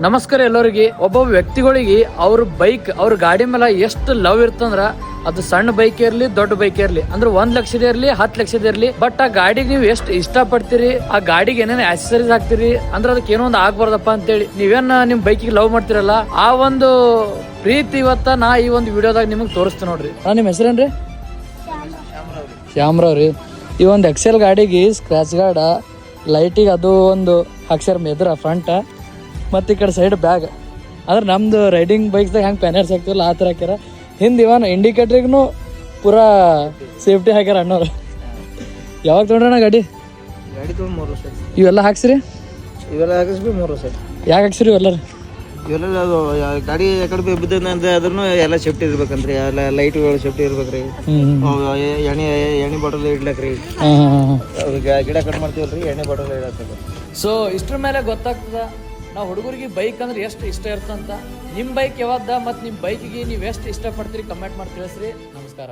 ನಮಸ್ಕಾರ ಎಲ್ಲರಿಗೆ. ಒಬ್ಬ ವ್ಯಕ್ತಿಗಳಿಗೆ ಅವ್ರ ಬೈಕ್ ಅವ್ರ ಗಾಡಿ ಮೇಲೆ ಎಷ್ಟು ಲವ್ ಇರ್ತಂದ್ರ ಅದು ಸಣ್ಣ ಬೈಕ್ ಇರ್ಲಿ ದೊಡ್ಡ ಬೈಕ್ ಇರ್ಲಿ ಅಂದ್ರೆ 1 ಲಕ್ಷದ ಇರ್ಲಿ 10 ಲಕ್ಷದ ಇರ್ಲಿ, ಬಟ್ ಆ ಗಾಡಿಗೆ ನೀವು ಎಷ್ಟು ಇಷ್ಟ ಪಡ್ತೀರಿ, ಆ ಗಾಡಿಗೆ ಏನೇನು ಆಕ್ಸೆಸರೀಸ್ ಹಾಕ್ತಿರಿ ಅಂದ್ರೆ ಅದಕ್ಕೆ ಏನೋ ಒಂದು ಆಗ್ಬಾರ್ದಪ್ಪ ಅಂತೇಳಿ ನೀವೇನ್ ನಿಮ್ ಬೈಕಿಗೆ ಲವ್ ಮಾಡ್ತಿರಲ್ಲ, ಆ ಒಂದು ಪ್ರೀತಿ ಇವತ್ತ ನಾ ಈ ಒಂದು ವಿಡಿಯೋದಾಗ ನಿಮಗೆ ತೋರಿಸ್ತೀನಿ ನೋಡ್ರಿ. ನಿಮ್ಮ ಹೆಸರೇನ್ರಿ? ಶ್ಯಾಮ್ರವ್ರಿ. ಈ ಒಂದು ಎಕ್ಸೆಲ್ ಗಾಡಿಗೆ ಸ್ಕ್ರಾಚ್ ಗಾರ್ಡ್ ಲೈಟಿಗೆ ಅದು ಒಂದು ಹಾಕ್ಸ್ಯಾರ ಎದುರ ಫ್ರಂಟ್, ಮತ್ತು ಈ ಕಡೆ ಸೈಡ್ ಬ್ಯಾಗ್. ಅಂದ್ರೆ ನಮ್ದು ರೈಡಿಂಗ್ ಬೈಕ್ಸ್ದಾಗ ಹೆಂಗೆ ಪ್ಯಾನರ್ಸ್ ಹಾಕ್ತಿವಲ್ಲ ಆ ಥರ ಹಾಕ್ಯಾರ. ಹಿಂದೆ ಇವನ್ ಇಂಡಿಕೇಟ್ರಿಗೂ ಪೂರಾ ಸೇಫ್ಟಿ ಹಾಕ್ಯಾರ ಅಣ್ಣವ್ರು. ಯಾವಾಗ ತೊಗೊಂಡ್ರಣ್ಣ ಗಾಡಿ ತೊಗೊಂಡು 3 ವರ್ಷ. ಇವೆಲ್ಲ ಹಾಕ್ಸಿರಿ? ಇವೆಲ್ಲ ಹಾಕಿಸ್ಬಿ 3 ವರ್ಷ. ಯಾಕೆ ಹಾಕ್ಸಿರಿ ಇವೆಲ್ಲರೂ? ಇವೆಲ್ಲ ಅದು ಗಾಡಿ ಯಾಕಡೆ ಬಿದ್ದದಂದ್ರೆ ಅದನ್ನು ಎಲ್ಲ ಸೇಫ್ಟಿ ಇರ್ಬೇಕಂತ್ರಿ, ಎಲ್ಲ ಲೈಟ್ಗಳು ಸೇಫ್ಟಿ ಇರ್ಬೇಕ್ರಿ, ಎಣ್ಣೆ ಬಾಟಲ್ ಇಡ್ಲಕ್ರಿ, ಗಿಡ ಕಟ್ ಮಾಡ್ತೀವಲ್ರಿ ಎಣ್ಣೆ ಬಾಟಲ್ ಇಡತ್ತದ. ಸೊ ಇಷ್ಟ್ರ ಮೇಲೆ ಗೊತ್ತಾಗ್ತದ ನಾವು ಹುಡುಗರಿಗೆ ಬೈಕ್ ಅಂದ್ರೆ ಎಷ್ಟು ಇಷ್ಟ ಇರ್ತಂತ. ನಿಮ್ಮ ಬೈಕ್ ಯಾವ್ದ ಮತ್ತು ನಿಮ್ಮ ಬೈಕಿಗೆ ನೀವು ಎಷ್ಟು ಇಷ್ಟಪಡ್ತೀರಿ ಕಮೆಂಟ್ ಮಾಡಿ ತಿಳಿಸ್ರಿ. ನಮಸ್ಕಾರ.